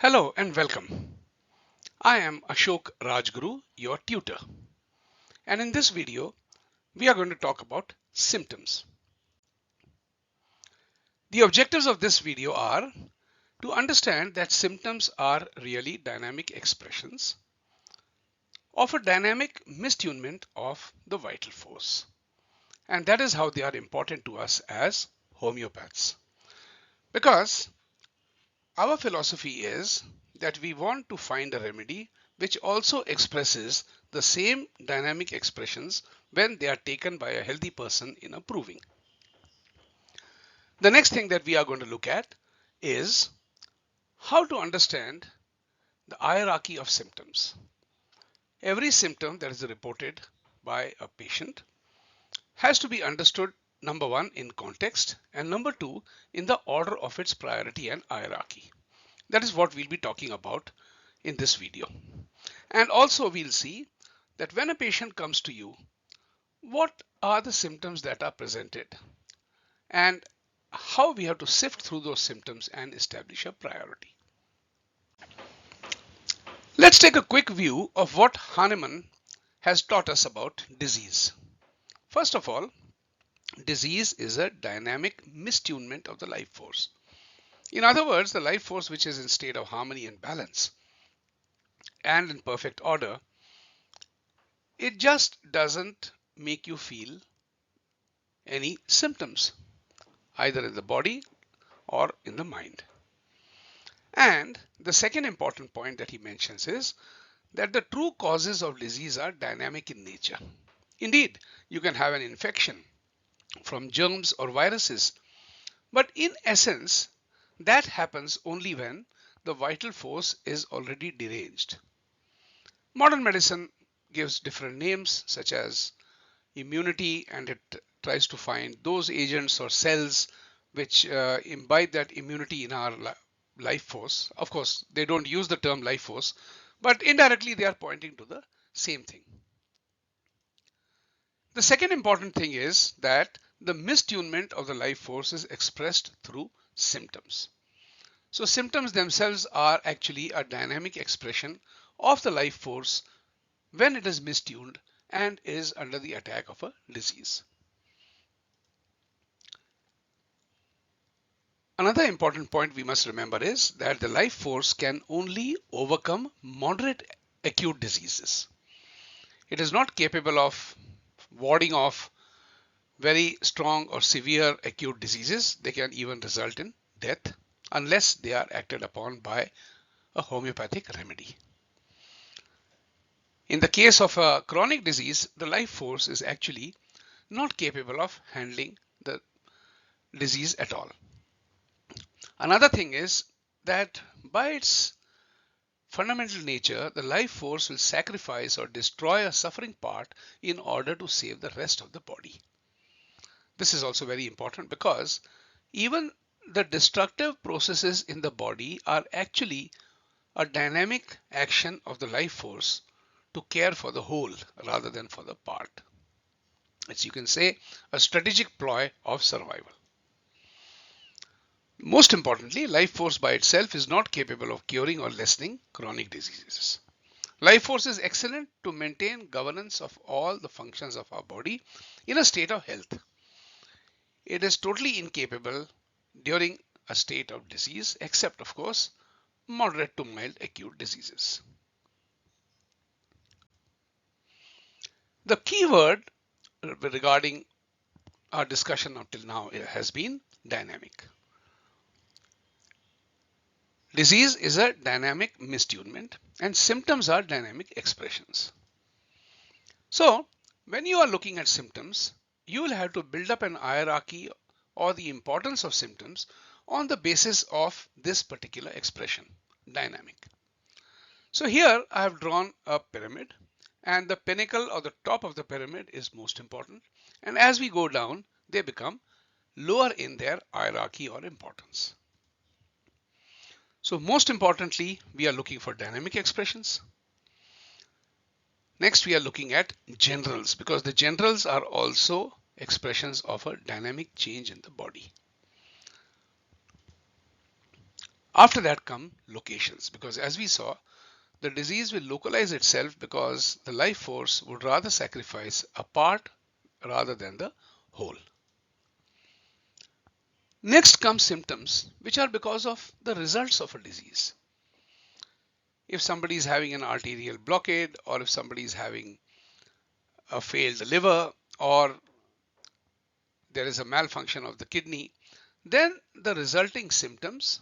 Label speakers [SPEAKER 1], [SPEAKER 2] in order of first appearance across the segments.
[SPEAKER 1] Hello and welcome. I am Ashok Rajguru, your tutor. And in this video, we are going to talk about symptoms. The objectives of this video are to understand that symptoms are really dynamic expressions of a dynamic mistunment of the vital force. And that is how they are important to us as homeopaths. Because our philosophy is that we want to find a remedy which also expresses the same dynamic expressions when they are taken by a healthy person in approving. The next thing that we are going to look at is how to understand the hierarchy of symptoms. Every symptom that is reported by a patient has to be understood, number one, in context, and number two, in the order of its priority and hierarchy. That is what we'll be talking about in this video. And also we'll see that when a patient comes to you, what are the symptoms that are presented and how we have to sift through those symptoms and establish a priority. Let's take a quick view of what Hahnemann has taught us about disease. First of all, disease is a dynamic mistunement of the life force. In other words, the life force which is in state of harmony and balance and in perfect order, it just doesn't make you feel any symptoms, either in the body or in the mind. And the second important point that he mentions is that the true causes of disease are dynamic in nature. Indeed, you can have an infection from germs or viruses, but in essence, that happens only when the vital force is already deranged. Modern medicine gives different names such as immunity, and it tries to find those agents or cells which imbibe that immunity in our life force. Of course, they don't use the term life force, but indirectly they are pointing to the same thing. The second important thing is that the mistunement of the life force is expressed through symptoms. So symptoms themselves are actually a dynamic expression of the life force when it is mistuned and is under the attack of a disease. Another important point we must remember is that the life force can only overcome moderate acute diseases. It is not capable of warding off very strong or severe acute diseases. They can even result in death unless they are acted upon by a homeopathic remedy. In the case of a chronic disease, the life force is actually not capable of handling the disease at all. Another thing is that by its fundamental nature, the life force will sacrifice or destroy a suffering part in order to save the rest of the body. This is also very important because even the destructive processes in the body are actually a dynamic action of the life force to care for the whole rather than for the part. It's, you can say, a strategic ploy of survival. Most importantly, life force by itself is not capable of curing or lessening chronic diseases. Life force is excellent to maintain governance of all the functions of our body in a state of health. It is totally incapable during a state of disease, except of course, moderate to mild acute diseases. The key word regarding our discussion until now has been dynamic. Disease is a dynamic mistunement and symptoms are dynamic expressions. So when you are looking at symptoms, you will have to build up an hierarchy or the importance of symptoms on the basis of this particular expression, dynamic. So here I have drawn a pyramid and the pinnacle or the top of the pyramid is most important. And as we go down, they become lower in their hierarchy or importance. So most importantly, we are looking for dynamic expressions. Next, we are looking at generals because the generals are also expressions of a dynamic change in the body. After that come locations, because as we saw, the disease will localize itself because the life force would rather sacrifice a part rather than the whole. Next comes symptoms, which are because of the results of a disease. If somebody is having an arterial blockade, or if somebody is having a failed liver, or there is a malfunction of the kidney, then the resulting symptoms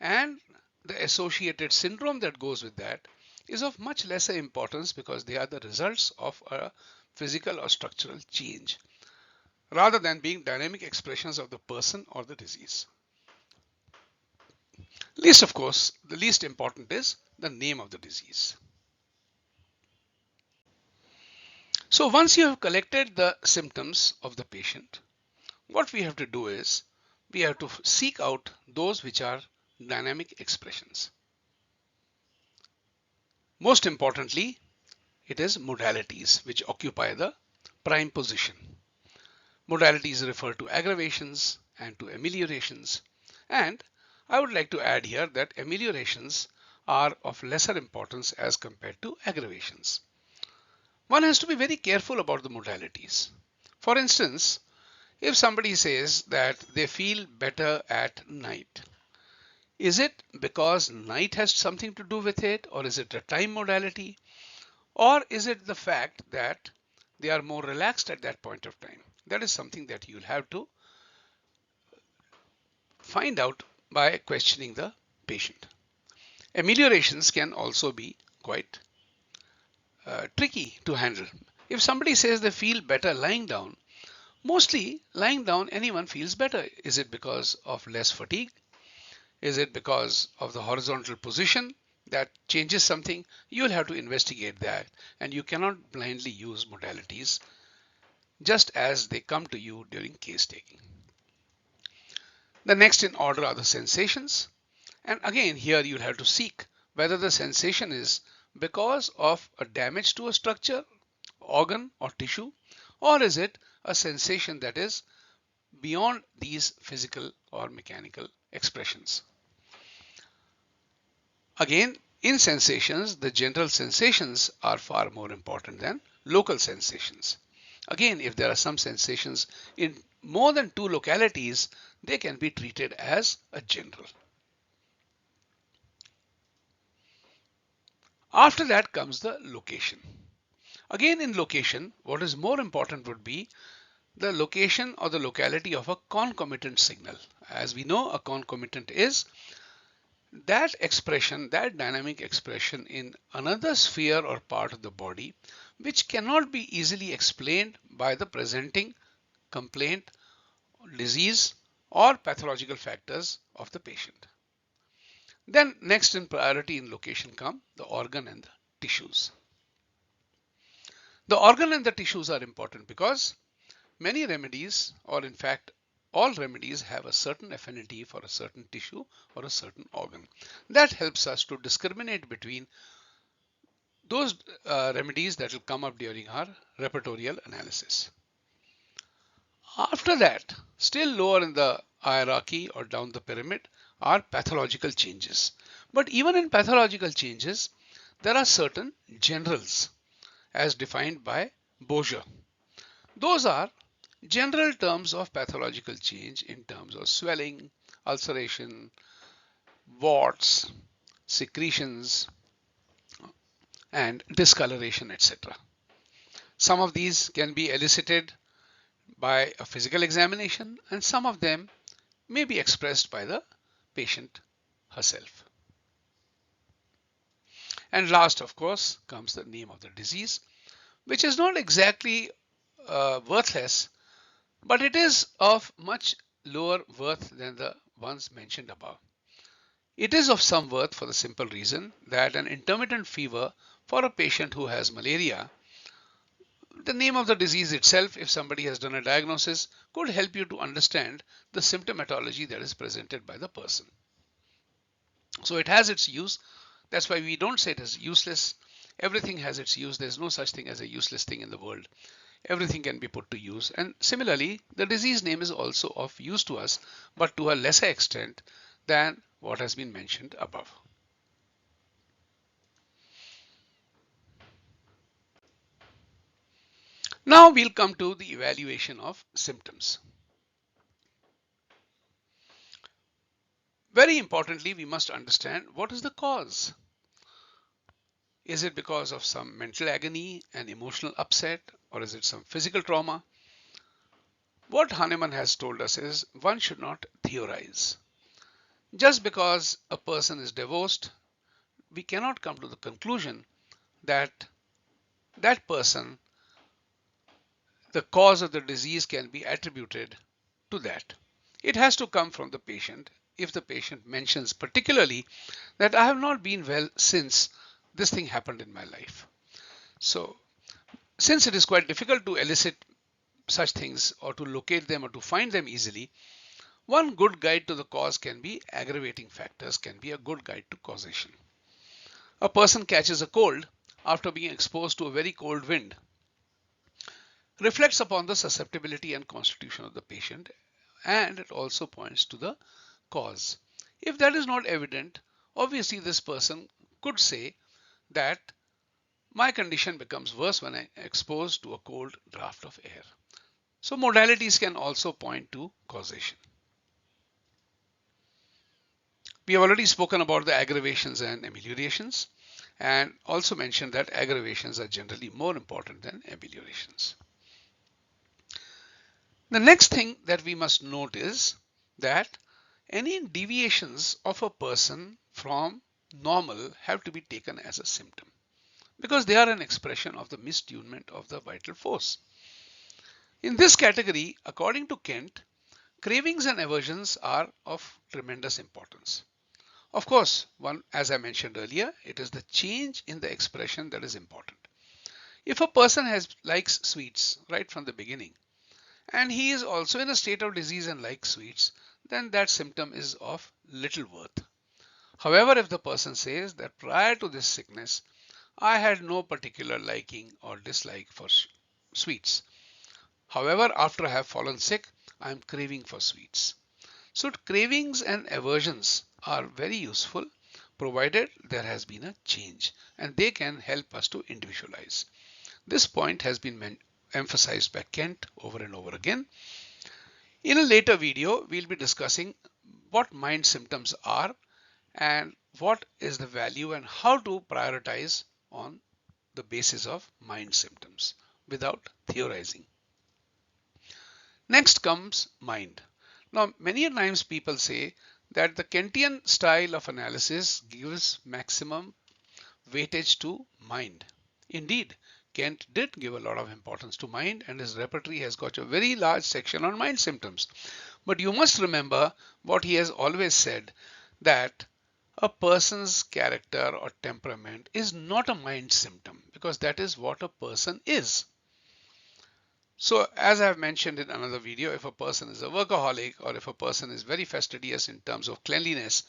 [SPEAKER 1] and the associated syndrome that goes with that is of much lesser importance, because they are the results of a physical or structural change rather than being dynamic expressions of the person or the disease. Least, of course, the least important is the name of the disease. So once you have collected the symptoms of the patient, what we have to do is we have to seek out those which are dynamic expressions. Most importantly, it is modalities which occupy the prime position. Modalities refer to aggravations and to ameliorations, and I would like to add here that ameliorations are of lesser importance as compared to aggravations. One has to be very careful about the modalities. For instance, if somebody says that they feel better at night, is it because night has something to do with it, or is it a time modality, or is it the fact that they are more relaxed at that point of time? That is something that you'll have to find out by questioning the patient. Ameliorations can also be quite tricky to handle. If somebody says they feel better lying down, mostly lying down anyone feels better. Is it because of less fatigue? Is it because of the horizontal position that changes something? You'll have to investigate that, and you cannot blindly use modalities just as they come to you during case taking. The next in order are the sensations, and again here you'll have to seek whether the sensation is because of a damage to a structure, organ or tissue, or is it a sensation that is beyond these physical or mechanical expressions. Again, in sensations, the general sensations are far more important than local sensations. Again, if there are some sensations in more than two localities, they can be treated as a general. After that comes the location. Again, in location, what is more important would be the location or the locality of a concomitant signal. As we know, a concomitant is that expression, that dynamic expression in another sphere or part of the body, which cannot be easily explained by the presenting complaint, disease, or pathological factors of the patient. Then next in priority in location come the organ and the tissues. The organ and the tissues are important because many remedies, or in fact all remedies, have a certain affinity for a certain tissue or a certain organ. That helps us to discriminate between those remedies that will come up during our repertorial analysis. After that, still lower in the hierarchy or down the pyramid, are pathological changes. But even in pathological changes, there are certain generals as defined by Boger. Those are general terms of pathological change in terms of swelling, ulceration, warts, secretions, and discoloration, etc. Some of these can be elicited by a physical examination, and some of them may be expressed by the patient herself. And last, of course, comes the name of the disease, which is not exactly worthless, but it is of much lower worth than the ones mentioned above. It is of some worth for the simple reason that an intermittent fever for a patient who has malaria, the name of the disease itself, if somebody has done a diagnosis, could help you to understand the symptomatology that is presented by the person. So it has its use. That's why we don't say it is useless. Everything has its use. There's no such thing as a useless thing in the world. Everything can be put to use. And similarly, the disease name is also of use to us, but to a lesser extent than what has been mentioned above. Now we'll come to the evaluation of symptoms. Very importantly, we must understand what is the cause. Is it because of some mental agony and emotional upset, or is it some physical trauma? What Hahnemann has told us is one should not theorize. Just because a person is divorced, we cannot come to the conclusion that that person, the cause of the disease can be attributed to that. It has to come from the patient. If the patient mentions particularly that I have not been well since this thing happened in my life. So since it is quite difficult to elicit such things or to locate them or to find them easily, one good guide to the cause can be aggravating factors, can be a good guide to causation. A person catches a cold after being exposed to a very cold wind. Reflects upon the susceptibility and constitution of the patient, and it also points to the cause. If that is not evident, obviously this person could say that my condition becomes worse when I am exposed to a cold draft of air. So modalities can also point to causation. We have already spoken about the aggravations and ameliorations, and also mentioned that aggravations are generally more important than ameliorations. The next thing that we must note is that any deviations of a person from normal have to be taken as a symptom, because they are an expression of the mistunment of the vital force. In this category, according to Kent, cravings and aversions are of tremendous importance. Of course, as I mentioned earlier, it is the change in the expression that is important. If a person likes sweets right from the beginning, and he is also in a state of disease and likes sweets, then that symptom is of little worth. However, if the person says that prior to this sickness, I had no particular liking or dislike for sweets. However, after I have fallen sick, I am craving for sweets. So cravings and aversions are very useful provided there has been a change, and they can help us to individualize. This point has been emphasized by Kent over and over again. In a later video, we'll be discussing what mind symptoms are and what is the value and how to prioritize on the basis of mind symptoms without theorizing. Next comes mind. Now, many times people say that the Kentian style of analysis gives maximum weightage to mind. Indeed, Kent did give a lot of importance to mind, and his repertory has got a very large section on mind symptoms. But you must remember what he has always said, that a person's character or temperament is not a mind symptom, because that is what a person is. So as I have mentioned in another video, if a person is a workaholic or if a person is very fastidious in terms of cleanliness,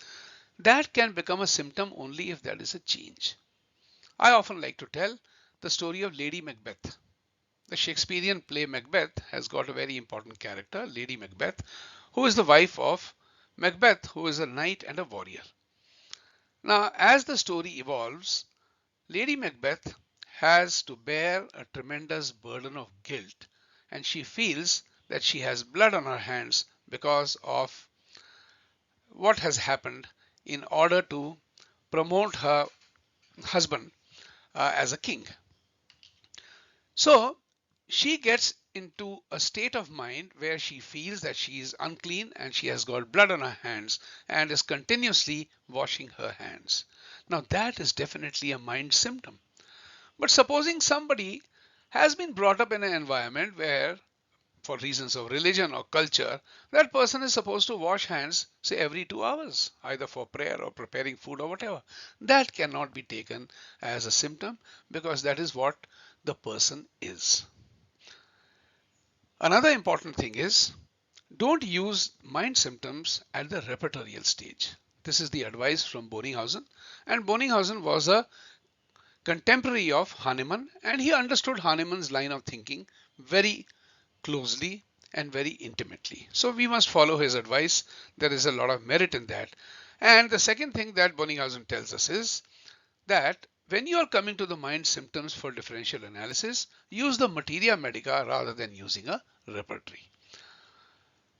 [SPEAKER 1] that can become a symptom only if there is a change. I often like to tell the story of Lady Macbeth. The Shakespearean play Macbeth has got a very important character, Lady Macbeth, who is the wife of Macbeth, who is a knight and a warrior. Now, as the story evolves, Lady Macbeth has to bear a tremendous burden of guilt, and she feels that she has blood on her hands because of what has happened in order to promote her husband as a king. So she gets into a state of mind where she feels that she is unclean and she has got blood on her hands and is continuously washing her hands. Now that is definitely a mind symptom. But supposing somebody has been brought up in an environment where, for reasons of religion or culture, that person is supposed to wash hands, say every 2 hours, either for prayer or preparing food or whatever. That cannot be taken as a symptom, because that is what the person is. Another important thing is, don't use mind symptoms at the repertorial stage. This is the advice from Bonninghausen, and Bonninghausen was a contemporary of Hahnemann, and he understood Hahnemann's line of thinking very closely and very intimately. So we must follow his advice. There is a lot of merit in that. And the second thing that Bonninghausen tells us is that when you are coming to the mind symptoms for differential analysis, use the materia medica rather than using a repertory.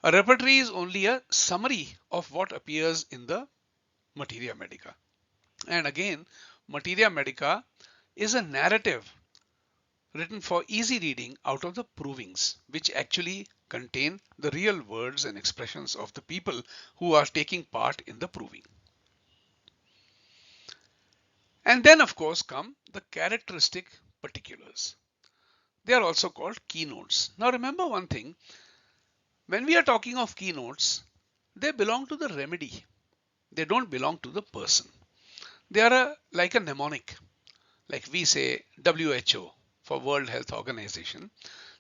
[SPEAKER 1] A repertory is only a summary of what appears in the materia medica. And again, materia medica is a narrative written for easy reading out of the provings, which actually contain the real words and expressions of the people who are taking part in the proving. And then of course come the characteristic particulars. They are also called keynotes. Now remember one thing, when we are talking of keynotes, they belong to the remedy. They don't belong to the person. They are like a mnemonic, like we say WHO for World Health Organization.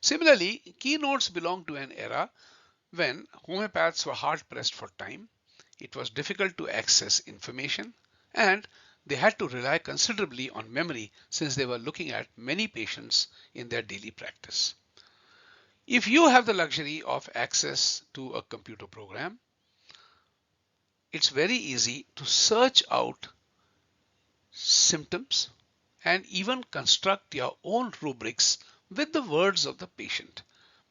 [SPEAKER 1] Similarly, keynotes belong to an era when homeopaths were hard pressed for time, it was difficult to access information, and they had to rely considerably on memory since they were looking at many patients in their daily practice. If you have the luxury of access to a computer program, it's very easy to search out symptoms and even construct your own rubrics with the words of the patient,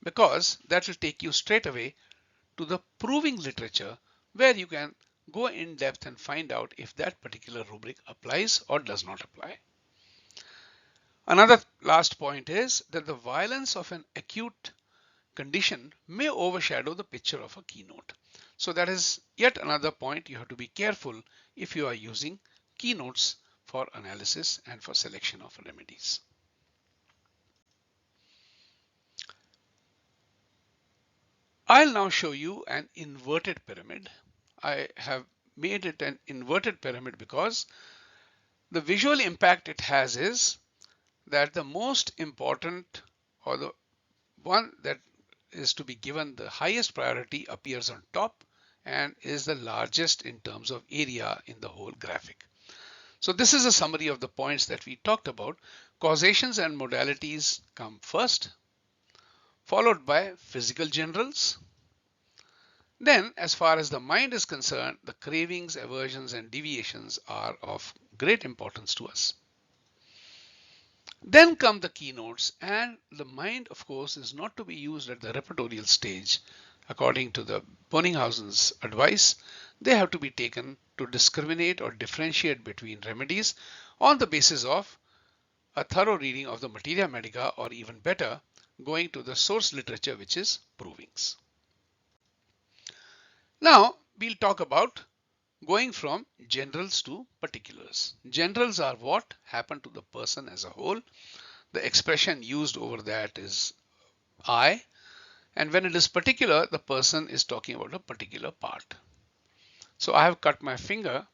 [SPEAKER 1] because that will take you straight away to the proving literature where you can go in depth and find out if that particular rubric applies or does not apply. Another last point is that the violence of an acute condition may overshadow the picture of a keynote. So that is yet another point you have to be careful if you are using keynotes for analysis and for selection of remedies. I'll now show you an inverted pyramid. I have made it an inverted pyramid because the visual impact it has is that the most important, or the one that is to be given the highest priority, appears on top and is the largest in terms of area in the whole graphic. So this is a summary of the points that we talked about. Causations and modalities come first, followed by physical generals. Then, as far as the mind is concerned, the cravings, aversions, and deviations are of great importance to us. Then come the keynotes, and the mind, of course, is not to be used at the repertorial stage. According to the Bonninghausen's advice, they have to be taken to discriminate or differentiate between remedies on the basis of a thorough reading of the materia medica, or even better, going to the source literature, which is provings. Now we'll talk about going from generals to particulars. Generals are what happened to the person as a whole. The expression used over that is I, and when it is particular, the person is talking about a particular part. So I have cut my finger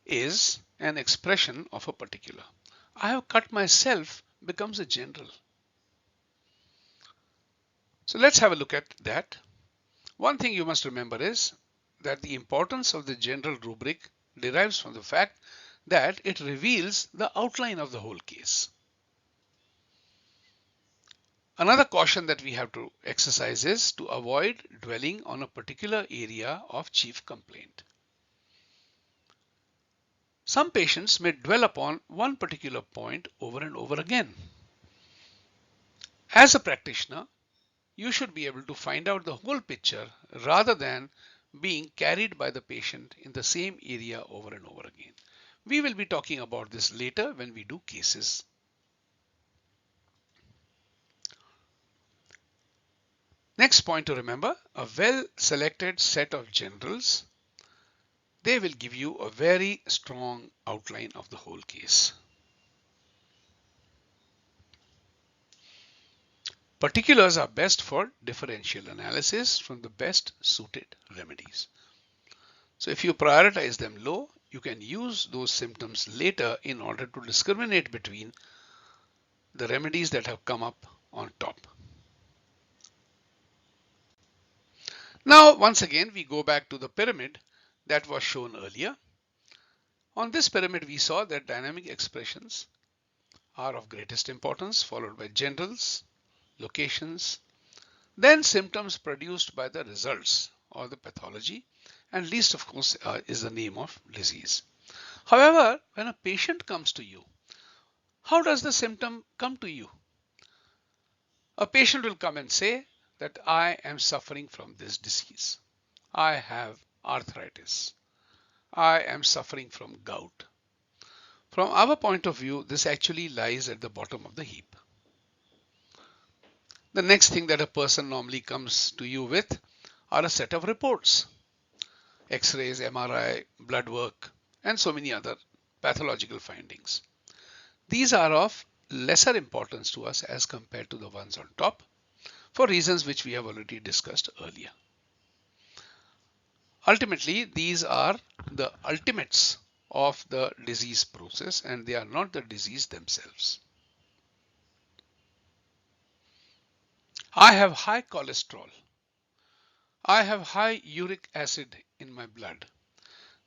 [SPEAKER 1] is an expression of a particular. I have cut myself becomes a general. So let's have a look at that. One thing you must remember is that the importance of the general rubric derives from the fact that it reveals the outline of the whole case. Another caution that we have to exercise is to avoid dwelling on a particular area of chief complaint. Some patients may dwell upon one particular point over and over again. As a practitioner, you should be able to find out the whole picture rather than being carried by the patient in the same area over and over again. We will be talking about this later when we do cases. Next point to remember, a well-selected set of generals, they will give you a very strong outline of the whole case. Particulars are best for differential analysis from the best suited remedies. So if you prioritize them low, you can use those symptoms later in order to discriminate between the remedies that have come up on top. Now, once again, we go back to the pyramid that was shown earlier. On this pyramid, we saw that dynamic expressions are of greatest importance, followed by generals, locations, then symptoms produced by the results or the pathology, and least of course is the name of disease. However, when a patient comes to you, how does the symptom come to you? A patient will come and say that I am suffering from this disease. I have arthritis. I am suffering from gout. From our point of view, this actually lies at the bottom of the heap. The next thing that a person normally comes to you with are a set of reports, X-rays, MRI, blood work, and so many other pathological findings. These are of lesser importance to us as compared to the ones on top, for reasons which we have already discussed earlier. Ultimately, these are the ultimates of the disease process, and they are not the disease themselves. I have high cholesterol. I have high uric acid in my blood.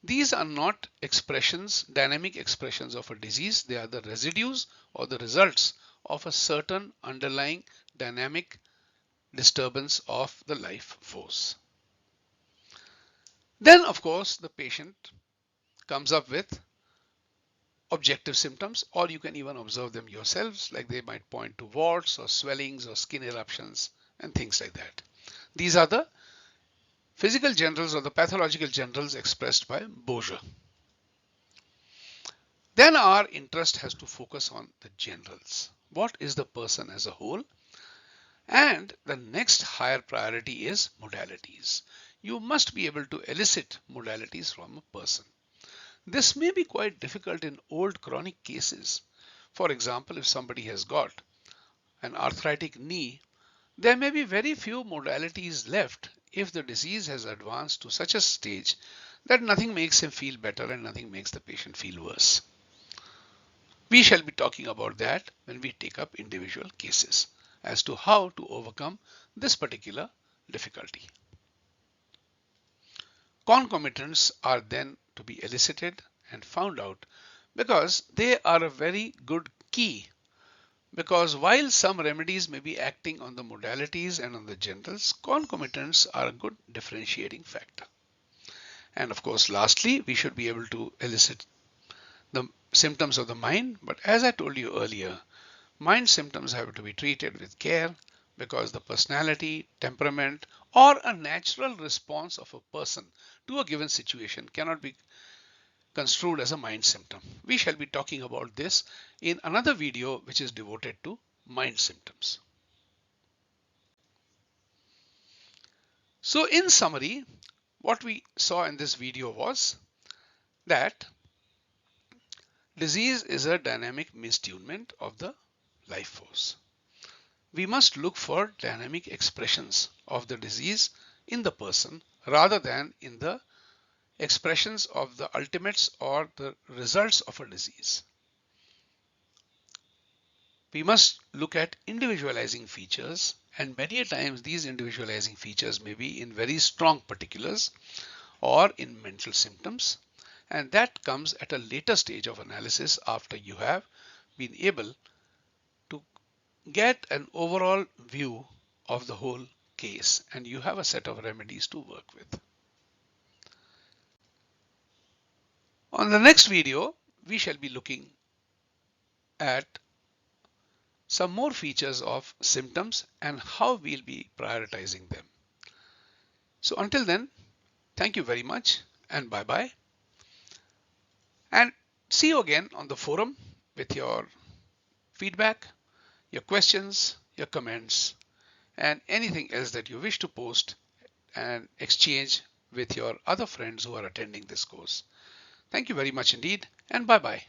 [SPEAKER 1] These are not expressions, dynamic expressions of a disease. They are the residues or the results of a certain underlying dynamic disturbance of the life force. Then, of course, the patient comes up with objective symptoms, or you can even observe them yourselves, like they might point to warts or swellings or skin eruptions and things like that. These are the physical generals or the pathological generals expressed by Boger. Then our interest has to focus on the generals. What is the person as a whole? And the next higher priority is modalities. You must be able to elicit modalities from a person. This may be quite difficult in old chronic cases. For example, if somebody has got an arthritic knee, there may be very few modalities left if the disease has advanced to such a stage that nothing makes him feel better and nothing makes the patient feel worse. We shall be talking about that when we take up individual cases as to how to overcome this particular difficulty. Concomitants are then to be elicited and found out because they are a very good key, because while some remedies may be acting on the modalities and on the generals, concomitants are a good differentiating factor. And of course, lastly, we should be able to elicit the symptoms of the mind. But as I told you earlier, mind symptoms have to be treated with care because the personality, temperament, or a natural response of a person to a given situation cannot be construed as a mind symptom. We shall be talking about this in another video which is devoted to mind symptoms. So in summary, what we saw in this video was that disease is a dynamic mistunment of the life force. We must look for dynamic expressions of the disease in the person rather than in the expressions of the ultimates or the results of a disease. We must look at individualizing features, and many a times these individualizing features may be in very strong particulars or in mental symptoms, and that comes at a later stage of analysis after you have been able to get an overall view of the whole case and you have a set of remedies to work with. On the next video, we shall be looking at some more features of symptoms and how we'll be prioritizing them. So until then, thank you very much and bye-bye. And see you again on the forum with your feedback, your questions, your comments, and anything else that you wish to post and exchange with your other friends who are attending this course. Thank you very much indeed, and bye-bye.